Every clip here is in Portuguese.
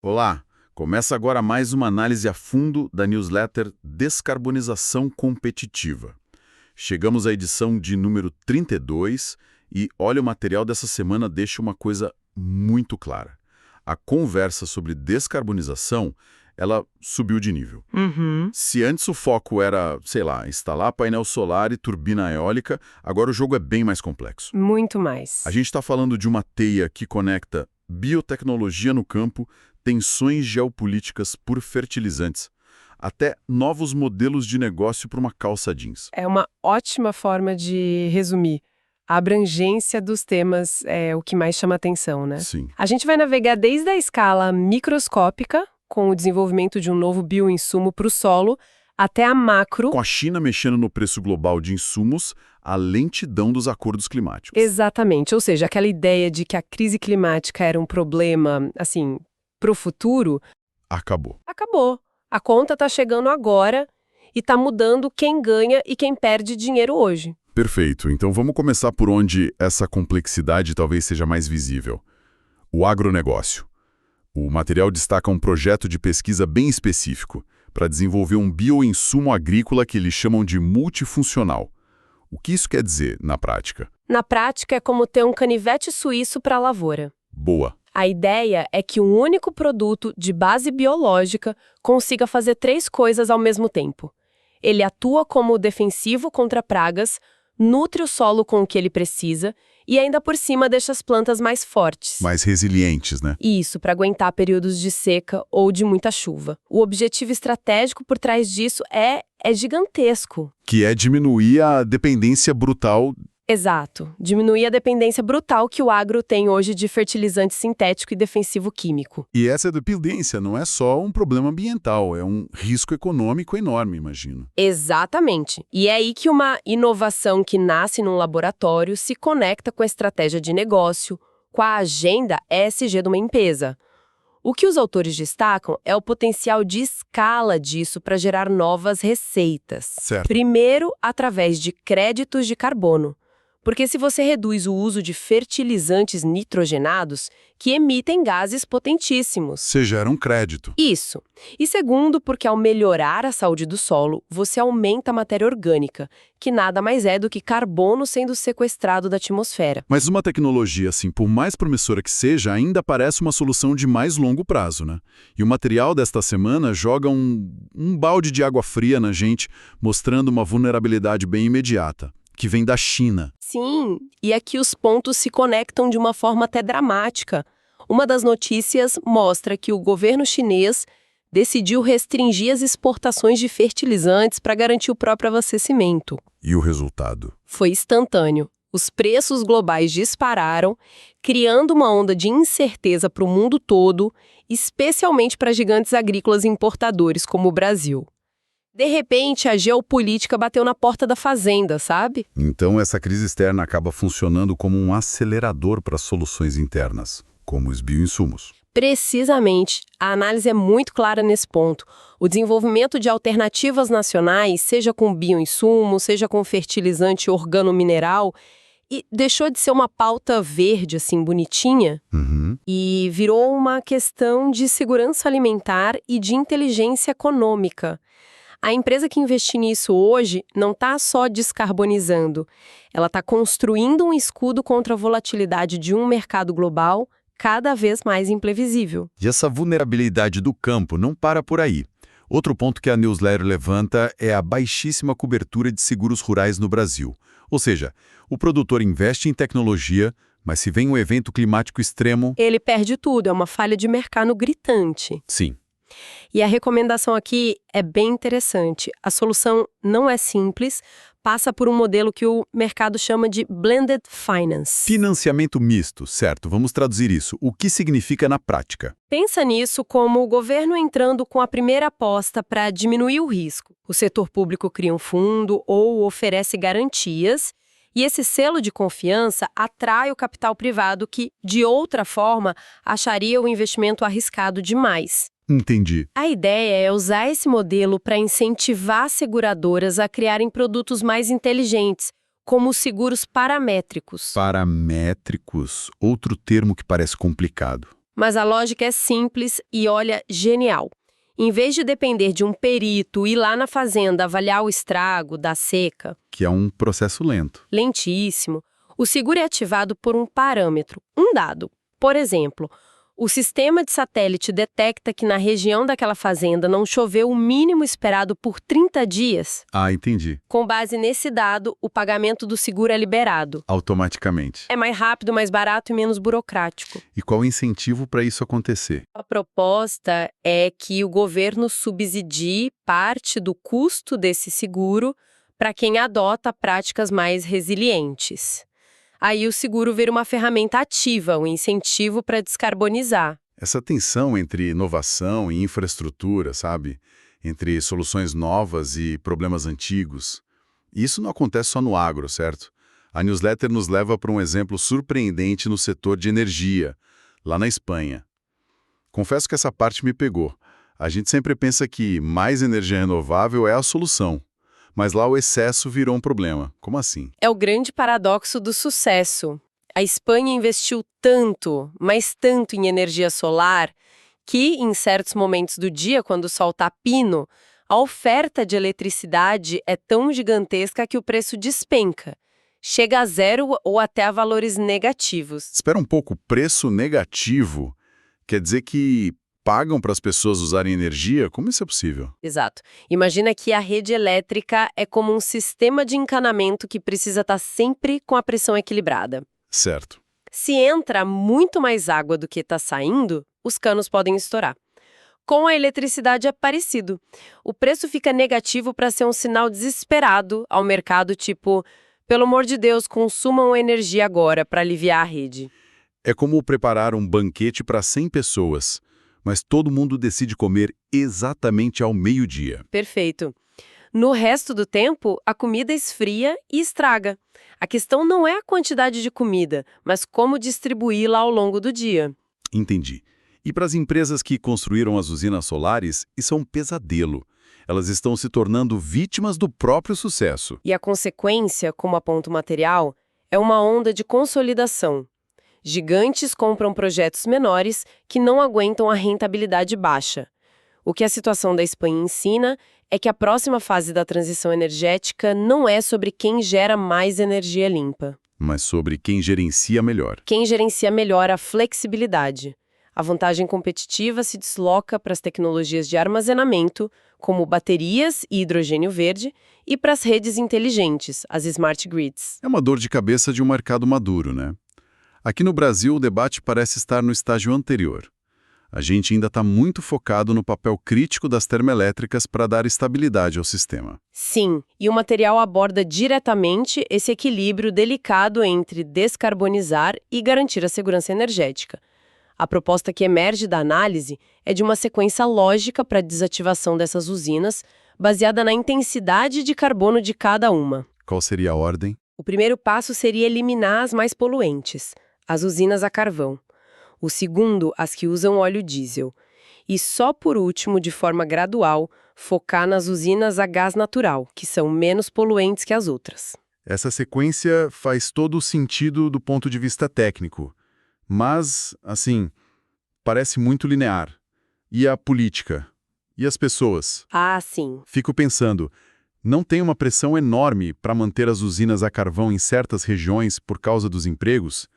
Olá, começa agora mais uma análise a fundo da newsletter Descarbonização Competitiva. Chegamos à edição de número 32 e, olha, o material dessa semana deixa uma coisa muito clara. A conversa sobre descarbonização, ela subiu de nível. Uhum. Se antes o foco era, sei lá, instalar painel solar e turbina eólica, agora o jogo é bem mais complexo. Muito mais. A gente está falando de uma teia que conecta biotecnologia no campo, tensões geopolíticas por fertilizantes, até novos modelos de negócio para uma calça jeans. É uma ótima forma de resumir. A abrangência dos temas é o que mais chama atenção, né? Sim. A gente vai navegar desde a escala microscópica, com o desenvolvimento de um novo bioinsumo para o solo, até a macro. Com a China mexendo no preço global de insumos, a lentidão dos acordos climáticos. Exatamente, ou seja, aquela ideia de que a crise climática era um problema, assim, para o futuro, Acabou. acabou. A conta está chegando agora e está mudando quem ganha e quem perde dinheiro hoje. Perfeito. Então vamos começar por onde essa complexidade talvez seja mais visível. O agronegócio. O material destaca um projeto de pesquisa bem específico para desenvolver um bioinsumo agrícola que eles chamam de multifuncional. O que isso quer dizer na prática? Na prática, é como ter um canivete suíço para a lavoura. Boa. A ideia é que um único produto de base biológica consiga fazer 3 coisas ao mesmo tempo. Ele atua como defensivo contra pragas, nutre o solo com o que ele precisa e ainda por cima deixa as plantas mais fortes. Mais resilientes, né? Isso, para aguentar períodos de seca ou de muita chuva. O objetivo estratégico por trás disso é gigantesco. Que é diminuir a dependência brutal. Exato. Diminuir a dependência brutal que o agro tem hoje de fertilizante sintético e defensivo químico. E essa dependência não é só um problema ambiental, é um risco econômico enorme, imagino. Exatamente. E é aí que uma inovação que nasce num laboratório se conecta com a estratégia de negócio, com a agenda ESG de uma empresa. O que os autores destacam é o potencial de escala disso para gerar novas receitas. Certo. Primeiro, através de créditos de carbono. Porque se você reduz o uso de fertilizantes nitrogenados, que emitem gases potentíssimos. Você gera um crédito. Isso. E segundo, porque ao melhorar a saúde do solo, você aumenta a matéria orgânica, que nada mais é do que carbono sendo sequestrado da atmosfera. Mas uma tecnologia, assim, por mais promissora que seja, ainda parece uma solução de mais longo prazo, né? E o material desta semana joga um balde de água fria na gente, mostrando uma vulnerabilidade bem imediata, que vem da China. Sim, e aqui os pontos se conectam de uma forma até dramática. Uma das notícias mostra que o governo chinês decidiu restringir as exportações de fertilizantes para garantir o próprio abastecimento. E o resultado? Foi instantâneo. Os preços globais dispararam, criando uma onda de incerteza para o mundo todo, especialmente para gigantes agrícolas e importadores como o Brasil. De repente, a geopolítica bateu na porta da fazenda, sabe? Então essa crise externa acaba funcionando como um acelerador para soluções internas, como os bioinsumos. Precisamente. A análise é muito clara nesse ponto. O desenvolvimento de alternativas nacionais, seja com bioinsumo, seja com fertilizante organomineral, e deixou de ser uma pauta verde, assim, bonitinha, e virou uma questão de segurança alimentar e de inteligência econômica. A empresa que investir nisso hoje não está só descarbonizando, ela está construindo um escudo contra a volatilidade de um mercado global cada vez mais imprevisível. E essa vulnerabilidade do campo não para por aí. Outro ponto que a newsletter levanta é a baixíssima cobertura de seguros rurais no Brasil. Ou seja, o produtor investe em tecnologia, mas se vem um evento climático extremo... Ele perde tudo, é uma falha de mercado gritante. Sim. E a recomendação aqui é bem interessante. A solução não é simples, passa por um modelo que o mercado chama de blended finance. Financiamento misto, certo. Vamos traduzir isso. O que significa na prática? Pensa nisso como o governo entrando com a primeira aposta para diminuir o risco. O setor público cria um fundo ou oferece garantias, e esse selo de confiança atrai o capital privado que, de outra forma, acharia o investimento arriscado demais. Entendi. A ideia é usar esse modelo para incentivar seguradoras a criarem produtos mais inteligentes, como os seguros paramétricos. Paramétricos, outro termo que parece complicado. Mas a lógica é simples e, olha, genial. Em vez de depender de um perito ir lá na fazenda avaliar o estrago da seca, Que é um processo lento. lentíssimo, o seguro é ativado por um parâmetro, um dado. Por exemplo, o sistema de satélite detecta que na região daquela fazenda não choveu o mínimo esperado por 30 dias. Ah, entendi. Com base nesse dado, o pagamento do seguro é liberado. Automaticamente. É mais rápido, mais barato e menos burocrático. E qual o incentivo para isso acontecer? A proposta é que o governo subsidie parte do custo desse seguro para quem adota práticas mais resilientes. Aí o seguro vira uma ferramenta ativa, um incentivo para descarbonizar. Essa tensão entre inovação e infraestrutura, sabe? Entre soluções novas e problemas antigos. Isso não acontece só no agro, certo? A newsletter nos leva para um exemplo surpreendente no setor de energia, lá na Espanha. Confesso que essa parte me pegou. A gente sempre pensa que mais energia renovável é a solução. Mas lá o excesso virou um problema. Como assim? É o grande paradoxo do sucesso. A Espanha investiu tanto, mas tanto em energia solar, que, em certos momentos do dia, quando o sol está a pino, a oferta de eletricidade é tão gigantesca que o preço despenca. Chega a zero ou até a valores negativos. Espera um pouco, preço negativo quer dizer que pagam para as pessoas usarem energia? Como isso é possível? Exato. Imagina que a rede elétrica é como um sistema de encanamento que precisa estar sempre com a pressão equilibrada. Certo. Se entra muito mais água do que está saindo, os canos podem estourar. Com a eletricidade é parecido. O preço fica negativo para ser um sinal desesperado ao mercado, tipo, pelo amor de Deus, consumam energia agora para aliviar a rede. É como preparar um banquete para 100 pessoas, mas todo mundo decide comer exatamente ao meio-dia. Perfeito. No resto do tempo, a comida esfria e estraga. A questão não é a quantidade de comida, mas como distribuí-la ao longo do dia. Entendi. E para as empresas que construíram as usinas solares, isso é um pesadelo. Elas estão se tornando vítimas do próprio sucesso. E a consequência, como aponta o material, é uma onda de consolidação. Gigantes compram projetos menores que não aguentam a rentabilidade baixa. O que a situação da Espanha ensina é que a próxima fase da transição energética não é sobre quem gera mais energia limpa. Mas sobre quem gerencia melhor. Quem gerencia melhor a flexibilidade. A vantagem competitiva se desloca para as tecnologias de armazenamento, como baterias e hidrogênio verde, e para as redes inteligentes, as smart grids. É uma dor de cabeça de um mercado maduro, né? Aqui no Brasil, o debate parece estar no estágio anterior. A gente ainda está muito focado no papel crítico das termoelétricas para dar estabilidade ao sistema. Sim, e o material aborda diretamente esse equilíbrio delicado entre descarbonizar e garantir a segurança energética. A proposta que emerge da análise é de uma sequência lógica para a desativação dessas usinas, baseada na intensidade de carbono de cada uma. Qual seria a ordem? O primeiro passo seria eliminar as mais poluentes, as usinas a carvão. O segundo, as que usam óleo diesel. E só por último, de forma gradual, focar nas usinas a gás natural, que são menos poluentes que as outras. Essa sequência faz todo o sentido do ponto de vista técnico. Mas, assim, parece muito linear. E a política? E as pessoas? Ah, sim. Fico pensando, não tem uma pressão enorme para manter as usinas a carvão em certas regiões por causa dos empregos?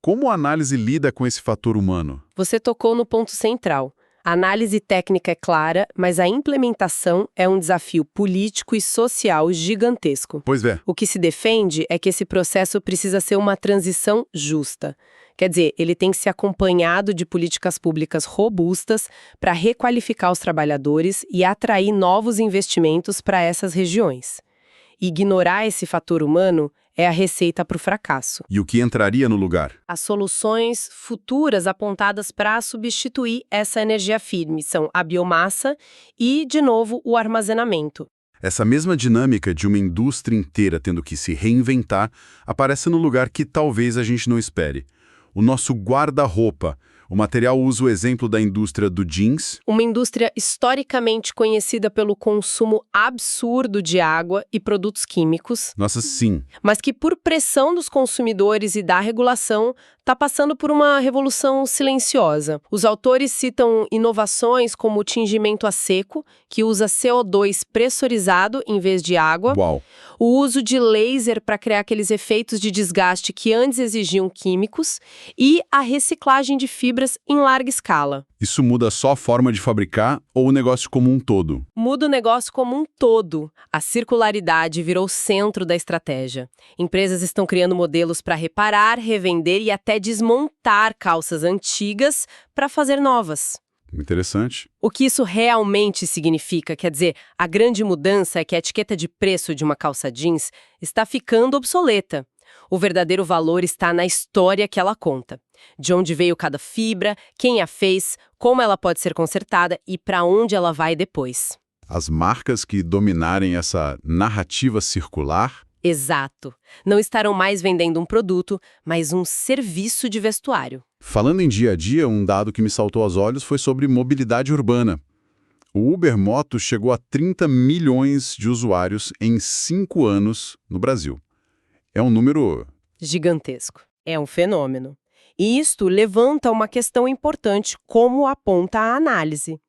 Como a análise lida com esse fator humano? Você tocou no ponto central. A análise técnica é clara, mas a implementação é um desafio político e social gigantesco. Pois é. O que se defende é que esse processo precisa ser uma transição justa. Quer dizer, ele tem que ser acompanhado de políticas públicas robustas para requalificar os trabalhadores e atrair novos investimentos para essas regiões. Ignorar esse fator humano é a receita para o fracasso. E o que entraria no lugar? As soluções futuras apontadas para substituir essa energia firme são a biomassa e, de novo, o armazenamento. Essa mesma dinâmica de uma indústria inteira tendo que se reinventar aparece no lugar que talvez a gente não espere. O nosso guarda-roupa, O material usa o exemplo da indústria do jeans. Uma indústria historicamente conhecida pelo consumo absurdo de água e produtos químicos, Nossa, sim. mas que por pressão dos consumidores e da regulação está passando por uma revolução silenciosa. Os autores citam inovações como o tingimento a seco, que usa CO2 pressurizado em vez de água, Uau. o uso de laser para criar aqueles efeitos de desgaste que antes exigiam químicos e a reciclagem de fibras em larga escala. Isso muda só a forma de fabricar ou o negócio como um todo? Muda o negócio como um todo. A circularidade virou o centro da estratégia. Empresas estão criando modelos para reparar, revender e até desmontar calças antigas para fazer novas. Interessante. O que isso realmente significa? Quer dizer, a grande mudança é que a etiqueta de preço de uma calça jeans está ficando obsoleta. O verdadeiro valor está na história que ela conta. De onde veio cada fibra, quem a fez, como ela pode ser consertada e para onde ela vai depois. As marcas que dominarem essa narrativa circular. Exato. Não estarão mais vendendo um produto, mas um serviço de vestuário. Falando em dia a dia, um dado que me saltou aos olhos foi sobre mobilidade urbana. O Uber Moto chegou a 30 milhões de usuários em 5 anos no Brasil. É um número... Gigantesco. É um fenômeno. E isto levanta uma questão importante, como aponta a análise.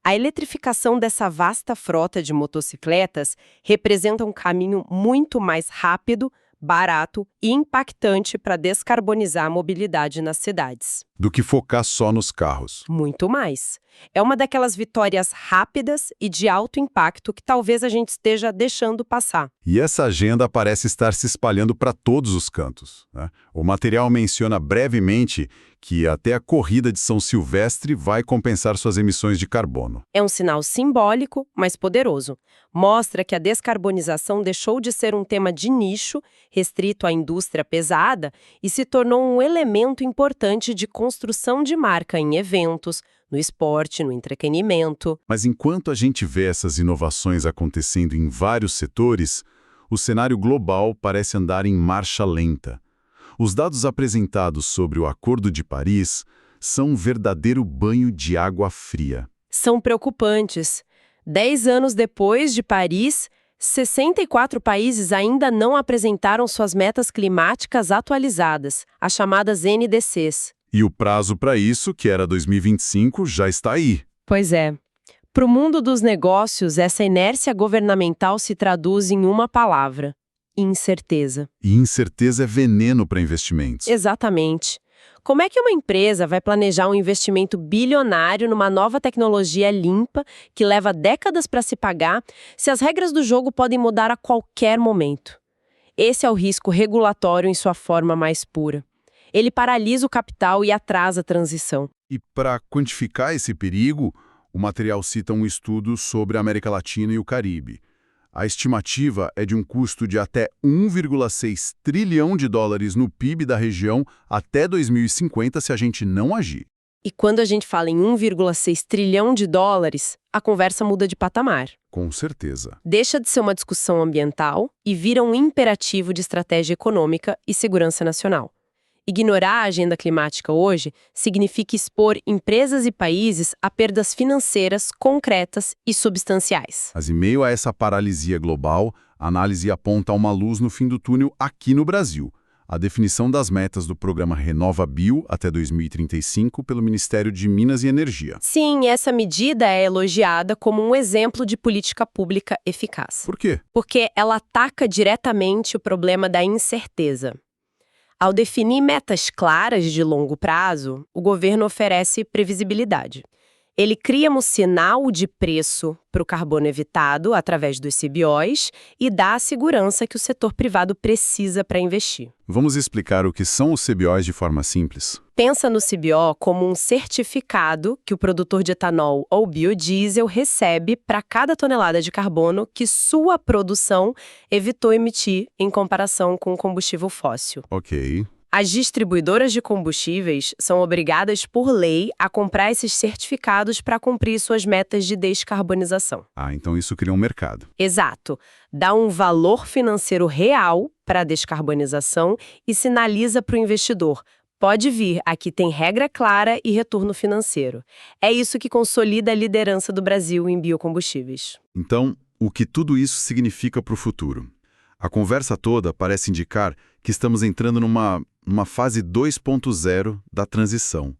A eletrificação dessa vasta frota de motocicletas representa um caminho muito mais rápido, barato e impactante para descarbonizar a mobilidade nas cidades. do que focar só nos carros. Muito mais. É uma daquelas vitórias rápidas e de alto impacto que talvez a gente esteja deixando passar. E essa agenda parece estar se espalhando para todos os cantos, né? O material menciona brevemente que até a corrida de São Silvestre vai compensar suas emissões de carbono. É um sinal simbólico, mas poderoso. Mostra que a descarbonização deixou de ser um tema de nicho, restrito à indústria pesada, e se tornou um elemento importante de construção de marca em eventos, no esporte, no entretenimento. Mas enquanto a gente vê essas inovações acontecendo em vários setores, o cenário global parece andar em marcha lenta. Os dados apresentados sobre o Acordo de Paris são um verdadeiro banho de água fria. São preocupantes. 10 anos depois de Paris, 64 países ainda não apresentaram suas metas climáticas atualizadas, as chamadas NDCs. E o prazo para isso, que era 2025, já está aí. Pois é. Para o mundo dos negócios, essa inércia governamental se traduz em uma palavra: incerteza. E incerteza é veneno para investimentos. Exatamente. Como é que uma empresa vai planejar um investimento bilionário numa nova tecnologia limpa que leva décadas para se pagar, se as regras do jogo podem mudar a qualquer momento? Esse é o risco regulatório em sua forma mais pura. Ele paralisa o capital e atrasa a transição. E para quantificar esse perigo, o material cita um estudo sobre a América Latina e o Caribe. A estimativa é de um custo de até 1,6 trilhão de dólares no PIB da região até 2050 se a gente não agir. E quando a gente fala em 1,6 trilhão de dólares, a conversa muda de patamar. Com certeza. Deixa de ser uma discussão ambiental e vira um imperativo de estratégia econômica e segurança nacional. Ignorar a agenda climática hoje significa expor empresas e países a perdas financeiras concretas e substanciais. Mas em meio a essa paralisia global, a análise aponta uma luz no fim do túnel aqui no Brasil. A definição das metas do programa RenovaBio até 2035 pelo Ministério de Minas e Energia. Sim, essa medida é elogiada como um exemplo de política pública eficaz. Por quê? Porque ela ataca diretamente o problema da incerteza. Ao definir metas claras de longo prazo, o governo oferece previsibilidade. Ele cria um sinal de preço para o carbono evitado através dos CBIOs e dá a segurança que o setor privado precisa para investir. Vamos explicar o que são os CBIOs de forma simples. Pensa no CBIO como um certificado que o produtor de etanol ou biodiesel recebe para cada tonelada de carbono que sua produção evitou emitir em comparação com o combustível fóssil. Ok. As distribuidoras de combustíveis são obrigadas por lei a comprar esses certificados para cumprir suas metas de descarbonização. Ah, então isso cria um mercado. Exato. Dá um valor financeiro real para a descarbonização e sinaliza para o investidor: Pode vir, aqui tem regra clara e retorno financeiro. É isso que consolida a liderança do Brasil em biocombustíveis. Então, o que tudo isso significa para o futuro? A conversa toda parece indicar que estamos entrando numa fase 2.0 da transição,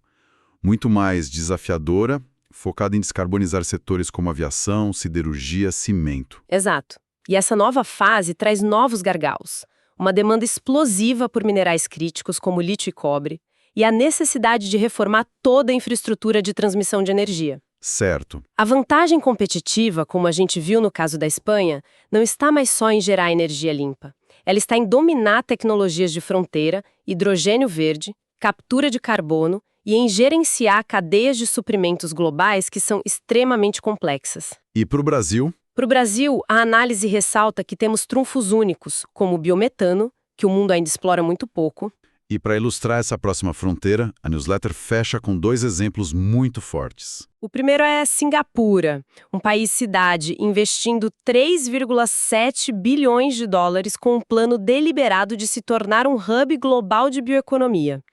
muito mais desafiadora, focada em descarbonizar setores como aviação, siderurgia, cimento. Exato. E essa nova fase traz novos gargalos. Uma demanda explosiva por minerais críticos como lítio e cobre, e a necessidade de reformar toda a infraestrutura de transmissão de energia. Certo. A vantagem competitiva, como a gente viu no caso da Espanha, não está mais só em gerar energia limpa. Ela está em dominar tecnologias de fronteira, hidrogênio verde, captura de carbono e em gerenciar cadeias de suprimentos globais que são extremamente complexas. E para o Brasil? Para o Brasil, a análise ressalta que temos trunfos únicos, como o biometano, que o mundo ainda explora muito pouco. E para ilustrar essa próxima fronteira, a newsletter fecha com 2 exemplos muito fortes. O primeiro é Singapura, um país-cidade investindo 3,7 bilhões de dólares com um plano deliberado de se tornar um hub global de bioeconomia.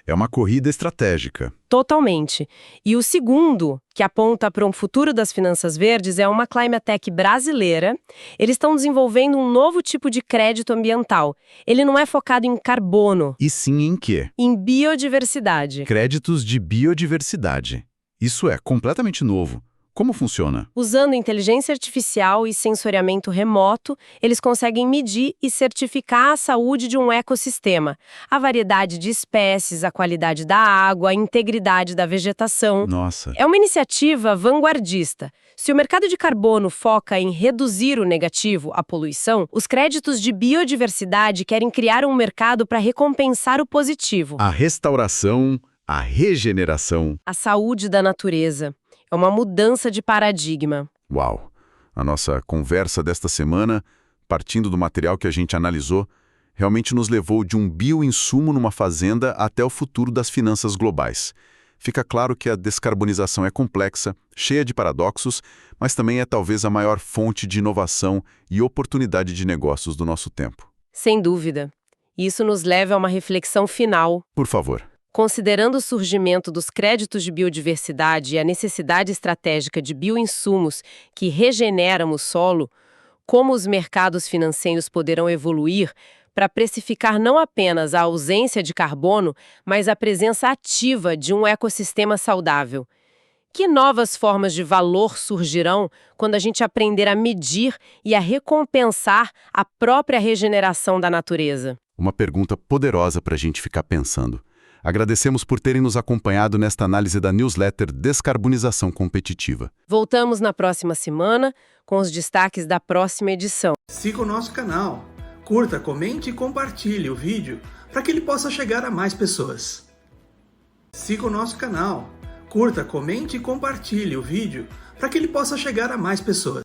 É uma corrida estratégica. Totalmente. E o segundo, que aponta para um futuro das finanças verdes, é uma Climatech brasileira. Eles estão desenvolvendo um novo tipo de crédito ambiental. Ele não é focado em carbono. E sim em quê? Em biodiversidade. Créditos de biodiversidade. Isso é completamente novo. Como funciona? Usando inteligência artificial e sensoriamento remoto, eles conseguem medir e certificar a saúde de um ecossistema, a variedade de espécies, a qualidade da água, a integridade da vegetação. Nossa. É uma iniciativa vanguardista. Se o mercado de carbono foca em reduzir o negativo, a poluição, os créditos de biodiversidade querem criar um mercado para recompensar o positivo. A restauração, a regeneração. A saúde da natureza. É uma mudança de paradigma. Uau! A nossa conversa desta semana, partindo do material que a gente analisou, realmente nos levou de um bioinsumo numa fazenda até o futuro das finanças globais. Fica claro que a descarbonização é complexa, cheia de paradoxos, mas também é talvez a maior fonte de inovação e oportunidade de negócios do nosso tempo. Sem dúvida. Isso nos leva a uma reflexão final. Por favor. Considerando o surgimento dos créditos de biodiversidade e a necessidade estratégica de bioinsumos que regeneram o solo, como os mercados financeiros poderão evoluir para precificar não apenas a ausência de carbono, mas a presença ativa de um ecossistema saudável? Que novas formas de valor surgirão quando a gente aprender a medir e a recompensar a própria regeneração da natureza? Uma pergunta poderosa para a gente ficar pensando. Agradecemos por terem nos acompanhado nesta análise da newsletter Descarbonização Competitiva. Voltamos na próxima semana com os destaques da próxima edição. Siga o nosso canal, curta, comente e compartilhe o vídeo para que ele possa chegar a mais pessoas. Siga o nosso canal, curta, comente e compartilhe o vídeo para que ele possa chegar a mais pessoas.